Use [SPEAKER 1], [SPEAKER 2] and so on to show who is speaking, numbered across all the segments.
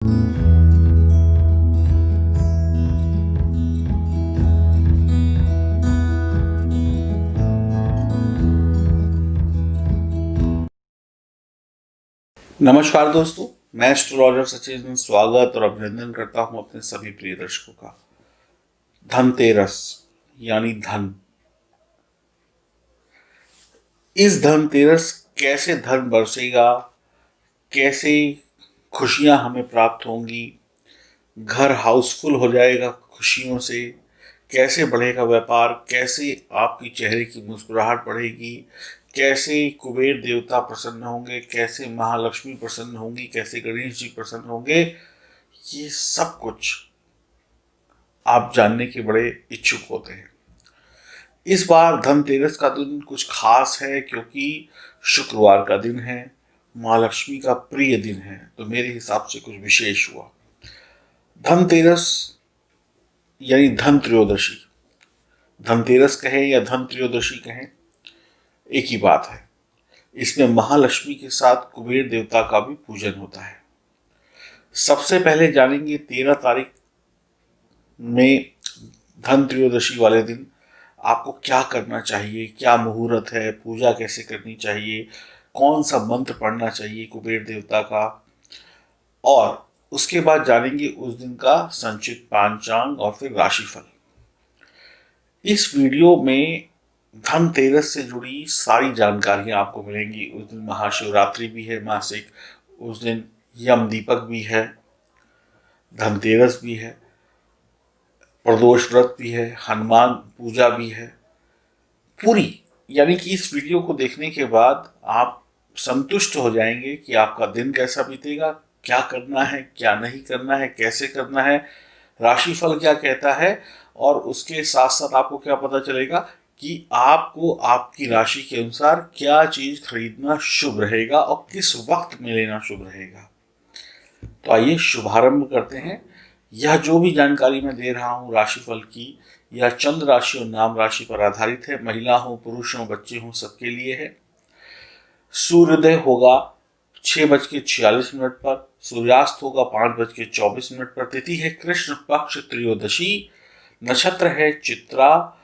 [SPEAKER 1] नमस्कार दोस्तों, मैं एस्ट्रोलॉजर सचिन में स्वागत और अभिनंदन करता हूं अपने सभी प्रिय दर्शकों का। धनतेरस यानी धन। इस धनतेरस कैसे धन बरसेगा, कैसे खुशियां हमें प्राप्त होंगी, घर हाउसफुल हो जाएगा खुशियों से, कैसे बढ़ेगा व्यापार, कैसे आपकी चेहरे की मुस्कुराहट बढ़ेगी, कैसे कुबेर देवता प्रसन्न होंगे, कैसे महालक्ष्मी प्रसन्न होंगी, कैसे गणेश जी प्रसन्न होंगे, ये सब कुछ आप जानने के बड़े इच्छुक होते हैं। इस बार धनतेरस का दिन कुछ खास है क्योंकि शुक्रवार का दिन है, महालक्ष्मी का प्रिय दिन है, तो मेरे हिसाब से कुछ विशेष हुआ। धनतेरस यानी धन त्रयोदशी, धनतेरस कहें या धन त्रयोदशी कहें, एक ही बात है। इसमें महालक्ष्मी के साथ कुबेर देवता का भी पूजन होता है। सबसे पहले जानेंगे 13 तारीख में धन त्रयोदशी वाले दिन आपको क्या करना चाहिए, क्या मुहूर्त है, पूजा कैसे करनी चाहिए, कौन सा मंत्र पढ़ना चाहिए कुबेर देवता का, और उसके बाद जानेंगे उस दिन का संचित पांचांग और फिर राशिफल। इस वीडियो में धनतेरस से जुड़ी सारी जानकारियां आपको मिलेंगी। उस दिन महाशिवरात्रि भी है मासिक, उस दिन यम दीपक भी है, धनतेरस भी है, प्रदोष व्रत भी है, हनुमान पूजा भी है। पूरी यानी कि इस वीडियो को देखने के बाद आप संतुष्ट हो जाएंगे कि आपका दिन कैसा बीतेगा, क्या करना है, क्या नहीं करना है, कैसे करना है, राशिफल क्या कहता है, और उसके साथ साथ आपको क्या पता चलेगा कि आपको आपकी राशि के अनुसार क्या चीज खरीदना शुभ रहेगा और किस वक्त में लेना शुभ रहेगा। तो आइए शुभारंभ करते हैं। यह जो भी जानकारी मैं दे रहा हूँ राशिफल की, यह चंद्र राशि और नाम राशि पर आधारित है। महिला हो, पुरुष हो, बच्चे हो, सबके लिए है। सूर्योदय होगा 6:46 पर, सूर्यास्त होगा 5:24 पर, तिथि है कृष्ण पक्ष त्रयोदशी, नक्षत्र है चित्रा,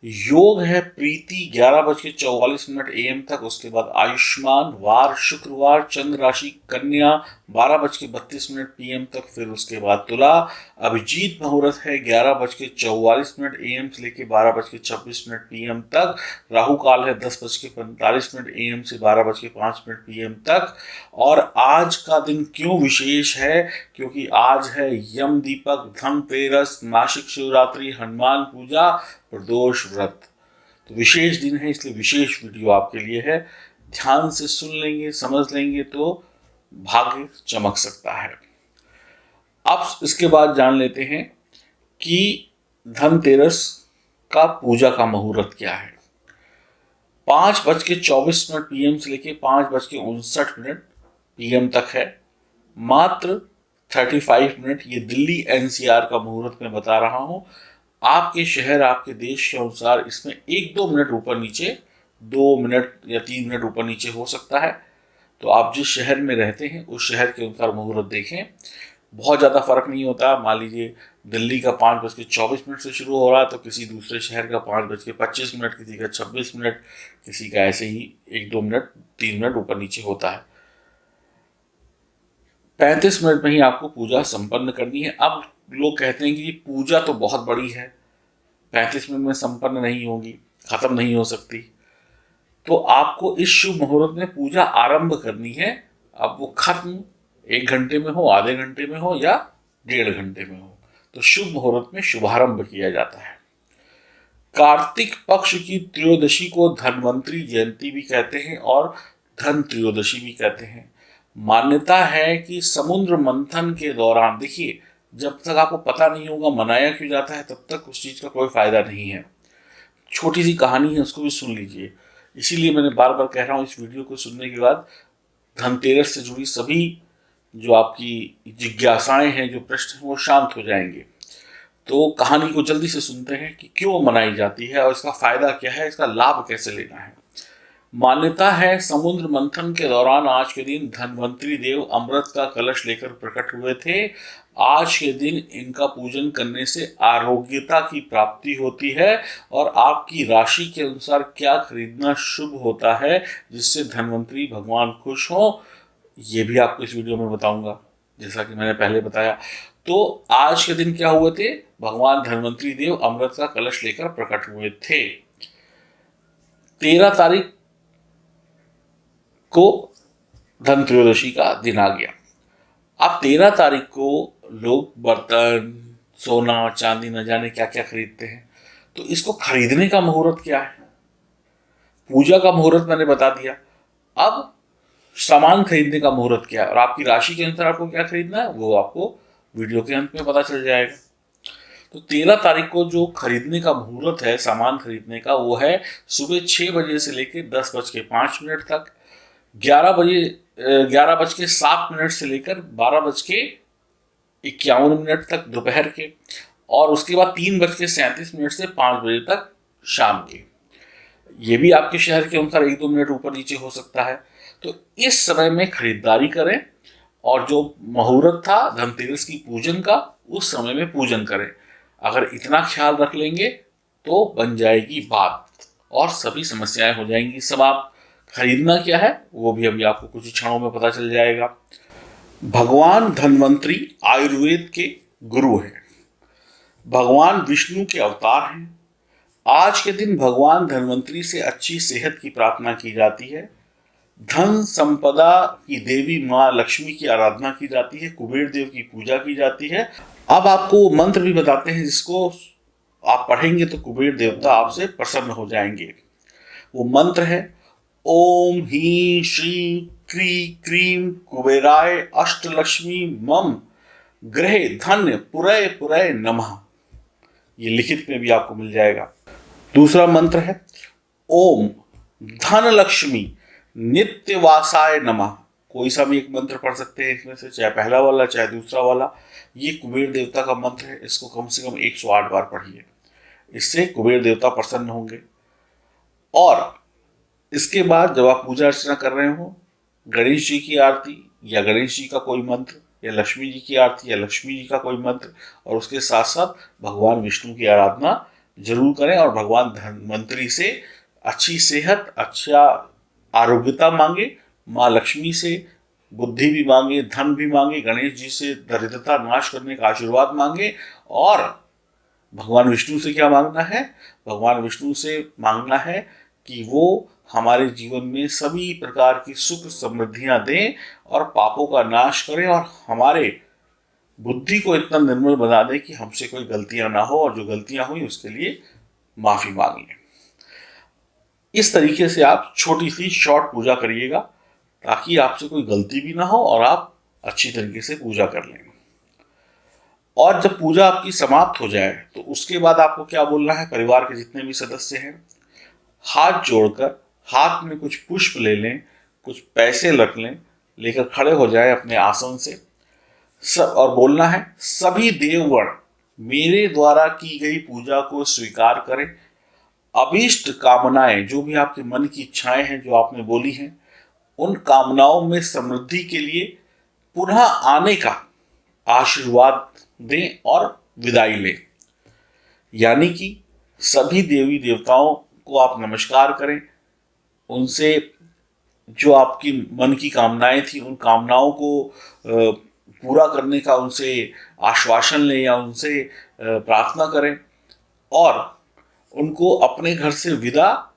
[SPEAKER 1] योग है प्रीति 11:44 AM तक, उसके बाद आयुष्मान, वार शुक्रवार, चंद्र राशि कन्या 12:32 PM तक, फिर उसके बाद तुला। अभिजीत मुहूर्त है 11:44 AM से लेकर 12:26 PM तक। राहु काल है 10:45 AM से 12:05 PM तक। और आज का दिन क्यों विशेष है, क्योंकि आज है यम दीपक, धनतेरस, मासिक शिवरात्रि, हनुमान पूजा, प्रदोष व्रत। तो विशेष दिन है, इसलिए विशेष वीडियो आपके लिए है। ध्यान से सुन लेंगे, समझ लेंगे तो भाग्य चमक सकता है। अब इसके बाद जान लेते हैं कि धनतेरस का पूजा का मुहूर्त क्या है। 5:24 PM से लेके 5:59 PM तक है। मात्र 35 मिनट, ये दिल्ली NCR का मुहूर्त मैं बता रहा हूं। आपके शहर, आपके देश के अनुसार इसमें 1-2 मिनट ऊपर नीचे, 2 मिनट या 3 मिनट ऊपर नीचे हो सकता है। तो आप जिस शहर में रहते हैं उस शहर के अनुसार मुहूर्त देखें। बहुत ज़्यादा फर्क नहीं होता। मान लीजिए दिल्ली का 5:24 से शुरू हो रहा है तो किसी दूसरे शहर का 5:25, किसी का 26 मिनट, किसी का ऐसे ही 1-2 मिनट, 3 मिनट ऊपर नीचे होता है। 35 मिनट में ही आपको पूजा संपन्न करनी है। अब लोग कहते हैं कि पूजा तो बहुत बड़ी है, 35 मिनट में संपन्न नहीं होगी, खत्म नहीं हो सकती। तो आपको इस शुभ मुहूर्त में पूजा आरंभ करनी है। अब वो खत्म 1 घंटे में हो, आधे घंटे में हो या 1.5 घंटे में हो, तो शुभ मुहूर्त में शुभारंभ किया जाता है। कार्तिक पक्ष की त्रयोदशी को धन्वंतरी जयंती भी कहते हैं और धन त्रयोदशी भी कहते हैं। मान्यता है कि समुद्र मंथन के दौरान, देखिए जब तक आपको पता नहीं होगा मनाया क्यों जाता है तब तक उस चीज का कोई फायदा नहीं है। छोटी सी कहानी है, उसको भी सुन लीजिए। इसीलिए मैंने बार बार कह रहा हूँ, इस वीडियो को सुनने के बाद धनतेरस से जुड़ी सभी जो आपकी जिज्ञासाएं हैं, जो प्रश्न हैं, वो शांत हो जाएंगे। तो कहानी को जल्दी से सुनते हैं कि क्यों मनाई जाती है और इसका फायदा क्या है, इसका लाभ कैसे लेना है। मान्यता है समुद्र मंथन के दौरान आज के दिन धन्वंतरी देव अमृत का कलश लेकर प्रकट हुए थे। आज के दिन इनका पूजन करने से आरोग्यता की प्राप्ति होती है और आपकी राशि के अनुसार क्या खरीदना शुभ होता है जिससे धन्वंतरी भगवान खुश हो, ये भी आपको इस वीडियो में बताऊंगा। जैसा कि मैंने पहले बताया, तो आज के दिन क्या हुए थे, भगवान धन्वंतरी देव अमृत का कलश लेकर प्रकट हुए थे। 13 तारीख को धन त्रयोदशी का दिन आ गया। अब 13 तारीख को लोग बर्तन, सोना, चांदी न जाने क्या क्या खरीदते हैं। तो इसको खरीदने का मुहूर्त क्या है, पूजा का मुहूर्त मैंने बता दिया। अब सामान खरीदने का मुहूर्त क्या है और आपकी राशि के अनुसार आपको क्या खरीदना है वो आपको वीडियो के अंत में पता चल जाएगा। तो 13 तारीख को जो खरीदने का मुहूर्त है सामान खरीदने का, वो है सुबह 6 बजे से लेकर 10:05 तक, 11:07 से लेकर 12:51 तक दोपहर के, और उसके बाद 3:37 से 5 बजे तक शाम के। ये भी आपके शहर के अनुसार 1-2 मिनट ऊपर नीचे हो सकता है। तो इस समय में खरीदारी करें और जो मुहूर्त था धनतेरस की पूजन का, उस समय में पूजन करें। अगर इतना ख्याल रख लेंगे तो बन जाएगी बात और सभी समस्याएं हो जाएंगी समाप्त। खरीदना क्या है वो भी अभी आपको कुछ क्षणों में पता चल जाएगा। भगवान धन्वंतरी आयुर्वेद के गुरु हैं, भगवान विष्णु के अवतार हैं। आज के दिन भगवान धन्वंतरी से अच्छी सेहत की प्रार्थना की जाती है। धन संपदा की देवी माँ लक्ष्मी की आराधना की जाती है, कुबेर देव की पूजा की जाती है। अब आपको वो मंत्र भी बताते हैं जिसको आप पढ़ेंगे तो कुबेर देवता आपसे प्रसन्न हो जाएंगे। वो मंत्र है ओम ही श्री क्री क्रीम कुबेराय अष्टलक्ष्मी मम ग्रहे धन्य पुरय पुरय नमः। ये लिखित में भी आपको मिल जाएगा। दूसरा मंत्र है ओम धन लक्ष्मी नित्यवासाय नमः। कोई सा भी एक मंत्र पढ़ सकते हैं इसमें से, चाहे पहला वाला चाहे दूसरा वाला। ये कुबेर देवता का मंत्र है, इसको कम से कम 108 बार पढ़िए, इससे कुबेर देवता प्रसन्न होंगे। और इसके बाद जब आप पूजा अर्चना कर रहे हो, गणेश जी की आरती या गणेश जी का कोई मंत्र, या लक्ष्मी जी की आरती या लक्ष्मी जी का कोई मंत्र, और उसके साथ साथ भगवान विष्णु की आराधना जरूर करें और भगवान धन्वंतरी से अच्छी सेहत, अच्छा आरोग्यता मांगे, माँ लक्ष्मी से बुद्धि भी मांगे, धन भी मांगे, गणेश जी से दरिद्रता नाश करने का आशीर्वाद मांगे। और भगवान विष्णु से क्या मांगना है, भगवान विष्णु से मांगना है कि वो हमारे जीवन में सभी प्रकार की सुख समृद्धियां दें और पापों का नाश करें और हमारे बुद्धि को इतना निर्मल बना दे कि हमसे कोई गलतियां ना हो और जो गलतियां हुई उसके लिए माफी मांग लें। इस तरीके से आप छोटी सी शॉर्ट पूजा करिएगा ताकि आपसे कोई गलती भी ना हो और आप अच्छी तरीके से पूजा कर लें। और जब पूजा आपकी समाप्त हो जाए तो उसके बाद आपको क्या बोलना है, परिवार के जितने भी सदस्य हैं हाथ जोड़कर हाथ में कुछ पुष्प ले लें, कुछ पैसे रख लें, लेकर खड़े हो जाएं अपने आसन से सब, और बोलना है सभी देवगण मेरे द्वारा की गई पूजा को स्वीकार करें। अभीष्ट कामनाएं, जो भी आपके मन की इच्छाएं हैं जो आपने बोली हैं, उन कामनाओं में समृद्धि के लिए पुनः आने का आशीर्वाद दें और विदाई लें। यानी कि सभी देवी देवताओं को आप नमस्कार करें, उनसे जो आपकी मन की कामनाएं थी उन कामनाओं को पूरा करने का उनसे आश्वासन लें या उनसे प्रार्थना करें और उनको अपने घर से विदा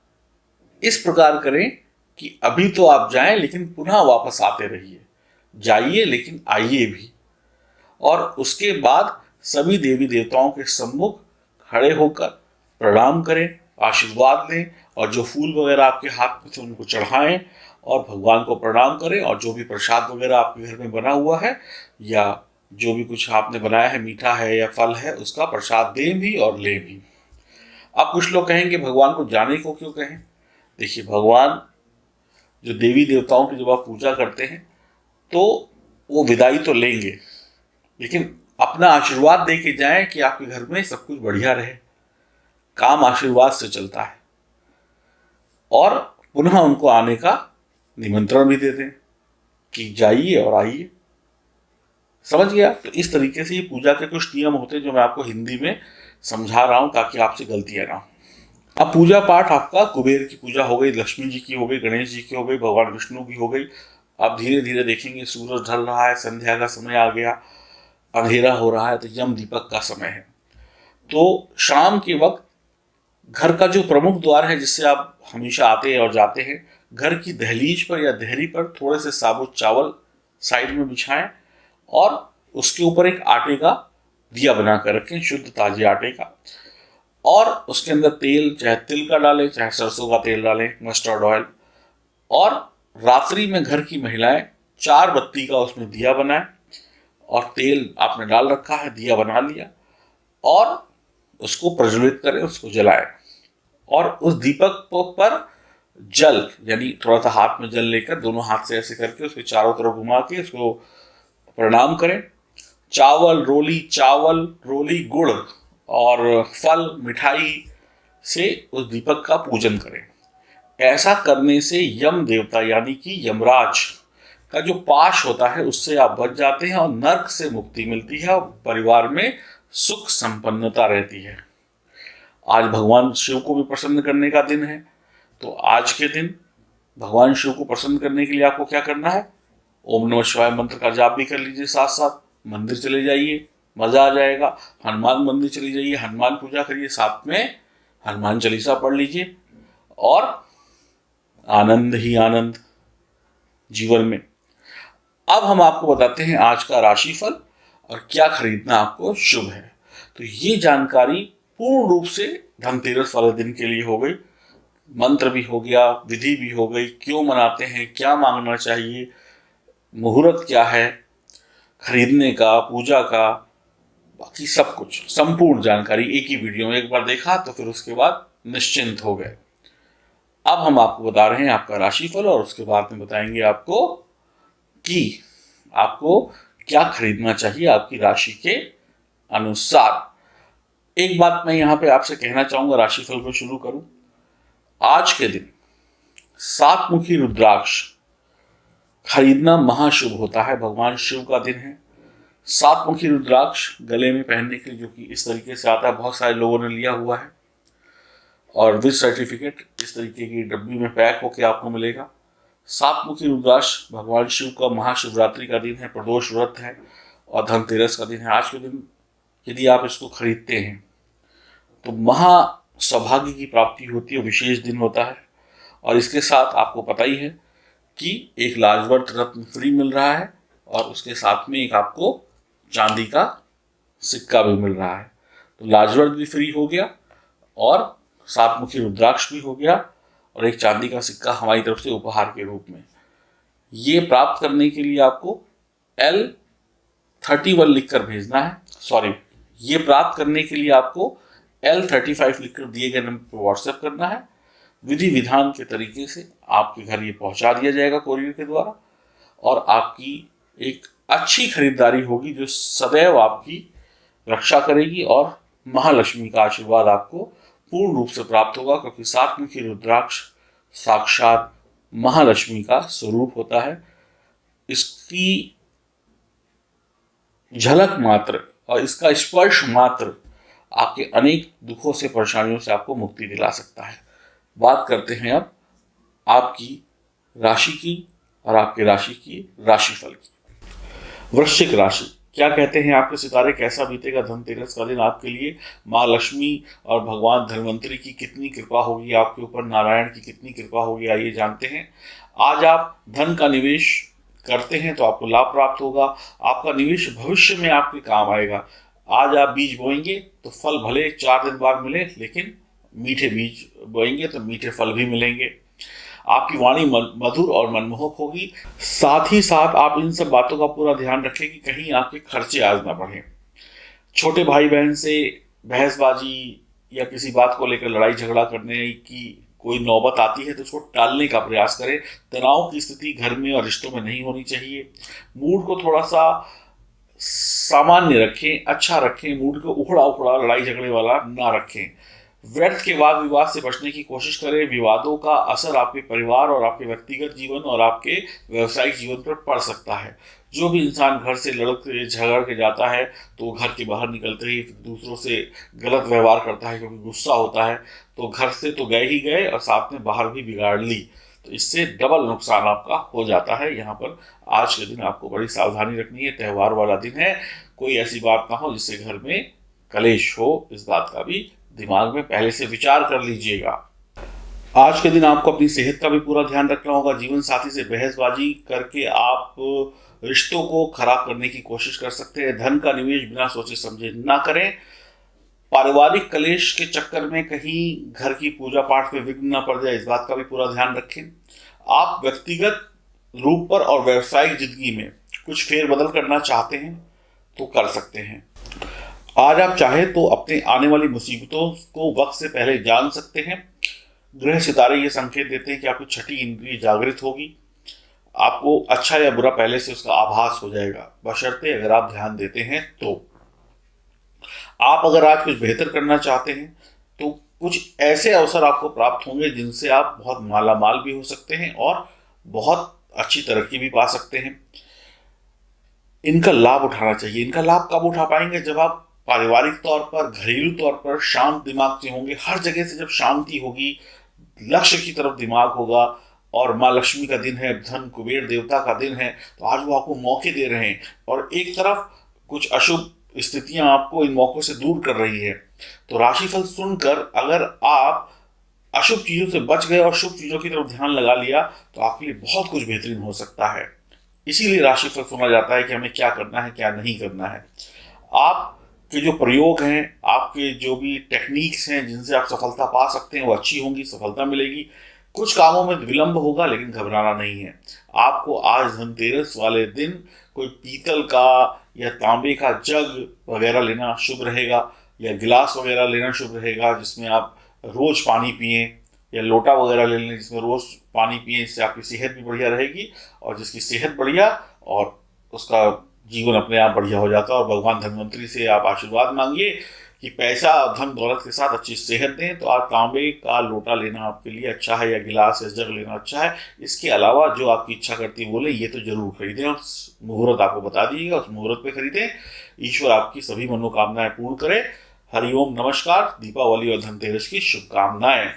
[SPEAKER 1] इस प्रकार करें कि अभी तो आप जाएं लेकिन पुनः वापस आते रहिए, जाइए लेकिन आइए भी। और उसके बाद सभी देवी देवताओं के सम्मुख खड़े होकर प्रणाम करें, आशीर्वाद लें और जो फूल वगैरह आपके हाथ में थे उनको चढ़ाएं और भगवान को प्रणाम करें। और जो भी प्रसाद वगैरह आपके घर में बना हुआ है या जो भी कुछ आपने बनाया है, मीठा है या फल है, उसका प्रसाद दें भी और लें भी। अब कुछ लोग कहेंगे भगवान को जाने को क्यों कहें। देखिए, भगवान जो देवी देवताओं की जब आप पूजा करते हैं तो वो विदाई तो लेंगे, लेकिन अपना आशीर्वाद दे के जाएं कि आपके घर में सब कुछ बढ़िया रहे। काम आशीर्वाद से चलता है और पुनः उनको आने का निमंत्रण भी देते हैं कि जाइए और आइए। समझ गया? तो इस तरीके से ये पूजा के कुछ नियम होते हैं जो मैं आपको हिंदी में समझा रहा हूं ताकि आपसे गलतियां ना हो। अब पूजा पाठ आपका कुबेर की पूजा हो गई, लक्ष्मी जी की हो गई, गणेश जी की हो गई, भगवान विष्णु की हो गई। अब धीरे धीरे देखेंगे सूरज ढल रहा है, संध्या का समय आ गया, अंधेरा हो रहा है, तो यम दीपक का समय है। तो शाम के वक्त घर का जो प्रमुख द्वार है जिससे आप हमेशा आते हैं और जाते हैं, घर की दहलीज पर या देहरी पर थोड़े से साबुत चावल साइड में बिछाएं और उसके ऊपर एक आटे का दिया बना कर रखें, शुद्ध ताजे आटे का, और उसके अंदर तेल, चाहे तिल का डालें चाहे सरसों का तेल डालें, मस्टर्ड ऑयल। और रात्रि में घर की महिलाएं 4 बत्ती का उसमें दिया बनाएं, और तेल आपने डाल रखा है, दिया बना लिया, और उसको प्रज्वलित करें, उसको जलाएं। और उस दीपक पर जल, यानी थोड़ा सा हाथ में जल लेकर दोनों हाथ से ऐसे करके उसके चारों तरफ घुमा के उसको प्रणाम करें। चावल रोली गुड़ और फल मिठाई से उस दीपक का पूजन करें। ऐसा करने से यम देवता यानी कि यमराज का जो पाश होता है उससे आप बच जाते हैं और नर्क से मुक्ति मिलती है और परिवार में सुख संपन्नता रहती है। आज भगवान शिव को भी प्रसन्न करने का दिन है, तो आज के दिन भगवान शिव को प्रसन्न करने के लिए आपको क्या करना है? ओम नमः शिवाय मंत्र का जाप भी कर लीजिए, साथ साथ मंदिर चले जाइए, मजा आ जाएगा। हनुमान मंदिर चले जाइए, हनुमान पूजा करिए, साथ में हनुमान चालीसा पढ़ लीजिए, और आनंद ही आनंद जीवन में। अब हम आपको बताते हैं आज का राशिफल और क्या खरीदना आपको शुभ है। तो ये जानकारी पूर्ण रूप से धनतेरस वाले दिन के लिए हो गई। मंत्र भी हो गया, विधि भी हो गई, क्यों मनाते हैं, क्या मांगना चाहिए, मुहूर्त क्या है खरीदने का, पूजा का, बाकी सब कुछ संपूर्ण जानकारी एक ही वीडियो में एक बार देखा तो फिर उसके बाद निश्चिंत हो गए। अब हम आपको बता रहे हैं आपका राशिफल, और उसके बाद में बताएंगे आपको कि आपको क्या खरीदना चाहिए आपकी राशि के अनुसार। एक बात मैं यहाँ पे आपसे कहना चाहूंगा, राशिफल को शुरू करूं। आज के दिन 7 मुखी रुद्राक्ष खरीदना महाशुभ होता है। भगवान शिव का दिन है। 7 मुखी रुद्राक्ष गले में पहनने के लिए, जो कि इस तरीके से आता है, बहुत सारे लोगों ने लिया हुआ है, और विद सर्टिफिकेट इस तरीके की डब्बी में पैक होकर आपको मिलेगा। 7 मुखी रुद्राक्ष भगवान शिव का महाशिवरात्रि का दिन है, प्रदोष व्रत है और धनतेरस का दिन है। आज के दिन यदि आप इसको खरीदते हैं तो महा सौभाग्य की प्राप्ति होती है, विशेष दिन होता है। और इसके साथ आपको पता ही है कि एक लाजवर्त रत्न फ्री मिल रहा है, और उसके साथ में एक आपको चांदी का सिक्का भी मिल रहा है। तो लाजवर्त भी फ्री हो गया, और 7 मुखी रुद्राक्ष भी हो गया, और एक चांदी का सिक्का हमारी तरफ से उपहार के रूप में। ये प्राप्त करने के लिए आपको L31 लिखकर भेजना है। सॉरी, ये प्राप्त करने के लिए आपको L35 लिखकर दिए गए नंबर पर व्हाट्सएप करना है। विधि विधान के तरीके से आपके घर ये पहुंचा दिया जाएगा कोरियर के द्वारा, और आपकी एक अच्छी खरीदारी होगी जो सदैव आपकी रक्षा करेगी, और महालक्ष्मी का आशीर्वाद आपको पूर्ण रूप से प्राप्त होगा, क्योंकि 7 मुखी रुद्राक्ष साक्षात महालक्ष्मी का स्वरूप होता है। इसकी झलक मात्र और इसका स्पर्श मात्र आपके अनेक दुखों से, परेशानियों से आपको मुक्ति दिला सकता है। बात करते हैं अब आपकी राशि की और आपके राशि की राशिफल की। वृश्चिक राशि, क्या कहते हैं आपके सितारे, कैसा बीतेगा धनतेरस का दिन आपके लिए? माँ लक्ष्मी और भगवान धन्वंतरी की कितनी कृपा होगी आपके ऊपर, नारायण की कितनी कृपा होगी, आइए जानते हैं। आज आप धन का निवेश करते हैं तो आपको लाभ प्राप्त होगा। आपका निवेश भविष्य में आपके काम आएगा। आज आप बीज बोएंगे तो फल भले 4 दिन बाद मिले, लेकिन मीठे बीज बोएंगे तो मीठे फल भी मिलेंगे। आपकी वाणी मधुर और मनमोहक होगी। साथ ही साथ आप इन सब बातों का पूरा ध्यान रखें कि कहीं आपके खर्चे आज ना बढ़े। छोटे भाई बहन से बहसबाजी या किसी बात को लेकर लड़ाई झगड़ा करने की कोई नौबत आती है तो उसको टालने का प्रयास करें। तनाव की स्थिति घर में और रिश्तों में नहीं होनी चाहिए। मूड को थोड़ा सा सामान्य रखें, अच्छा रखें। मूड को उखड़ा उखड़ा लड़ाई झगड़े वाला ना रखें। व्यर्थ के वाद विवाद से बचने की कोशिश करें। विवादों का असर आपके परिवार और आपके व्यक्तिगत जीवन और आपके व्यवसायिक जीवन पर पड़ सकता है। जो भी इंसान घर से लड़ के झगड़ के जाता है तो घर के बाहर निकलते ही दूसरों से गलत व्यवहार करता है, क्योंकि गुस्सा होता है, तो घर से तो गए ही गए और साथ में बाहर भी बिगाड़ ली, तो इससे डबल नुकसान आपका हो जाता है। यहाँ पर आज के दिन आपको बड़ी सावधानी रखनी है। त्यौहार वाला दिन है, कोई ऐसी बात ना हो जिससे घर में कलेश हो, इस बात का भी दिमाग में पहले से विचार कर लीजिएगा। आज के दिन आपको अपनी सेहत का भी पूरा ध्यान रखना होगा। जीवन साथी से बहसबाजी करके आप रिश्तों को खराब करने की कोशिश कर सकते हैं। धन का निवेश बिना सोचे समझे ना करें। पारिवारिक कलेश के चक्कर में कहीं घर की पूजा पाठ में विघ्न न पड़ जाए, इस बात का भी पूरा ध्यान रखें। आप व्यक्तिगत रूप पर और व्यावसायिक जिंदगी में कुछ फेरबदल करना चाहते हैं तो कर सकते हैं। आज आप चाहें तो अपने आने वाली मुसीबतों को वक्त से पहले जान सकते हैं। ग्रह सितारे ये संकेत देते हैं कि आपकी छठी इंद्रिय जागृत होगी। आपको अच्छा या बुरा पहले से उसका आभास हो जाएगा, बशर्ते अगर आप ध्यान देते हैं तो। आप अगर आज कुछ बेहतर करना चाहते हैं तो कुछ ऐसे अवसर आपको प्राप्त होंगे जिनसे आप बहुत माला माल भी हो सकते हैं और बहुत अच्छी तरक्की भी पा सकते हैं। इनका लाभ उठाना चाहिए। इनका लाभ कब उठा पाएंगे? जब आप पारिवारिक तौर पर, घरेलू तौर पर शांत दिमाग से होंगे। हर जगह से जब शांति होगी, लक्ष्य की तरफ दिमाग होगा, और माँ लक्ष्मी का दिन है, धन कुबेर देवता का दिन है, तो आज वो आपको मौके दे रहे हैं और एक तरफ कुछ अशुभ स्थितियां आपको इन मौकों से दूर कर रही है। तो राशिफल सुनकर अगर आप अशुभ चीजों से बच गए और शुभ चीजों की तरफ ध्यान लगा लिया तो आपके लिए बहुत कुछ बेहतरीन हो सकता है। इसीलिए राशिफल सुना जाता है कि हमें क्या करना है, क्या नहीं करना है। आपके जो प्रयोग हैं, आपके जो भी टेक्निक्स हैं जिनसे आप सफलता पा सकते हैं, वो अच्छी होंगी, सफलता मिलेगी। कुछ कामों में विलंब होगा, लेकिन घबराना नहीं है। आपको आज धनतेरस वाले दिन कोई पीतल का या तांबे का जग वगैरह लेना शुभ रहेगा, या गिलास वगैरह लेना शुभ रहेगा जिसमें आप रोज पानी पिएं, या लोटा वगैरह ले लें जिसमें रोज पानी पिएं। इससे आपकी सेहत भी बढ़िया रहेगी, और जिसकी सेहत बढ़िया और उसका जीवन अपने आप बढ़िया हो जाता है। और भगवान धन्वंतरी से आप आशीर्वाद मांगिए कि पैसा धन दौलत के साथ अच्छी सेहत दें। तो आप तांबे का लोटा लेना आपके लिए अच्छा है, या गिलास या जग लेना अच्छा है। इसके अलावा जो आपकी इच्छा करती है बोले, ये तो जरूर खरीदें, और मुहूर्त आपको बता दीजिएगा, उस मुहूर्त पे खरीदें। ईश्वर आपकी सभी मनोकामनाएं पूर्ण करे। हरिओम, नमस्कार। दीपावली और धनतेरस की शुभकामनाएं।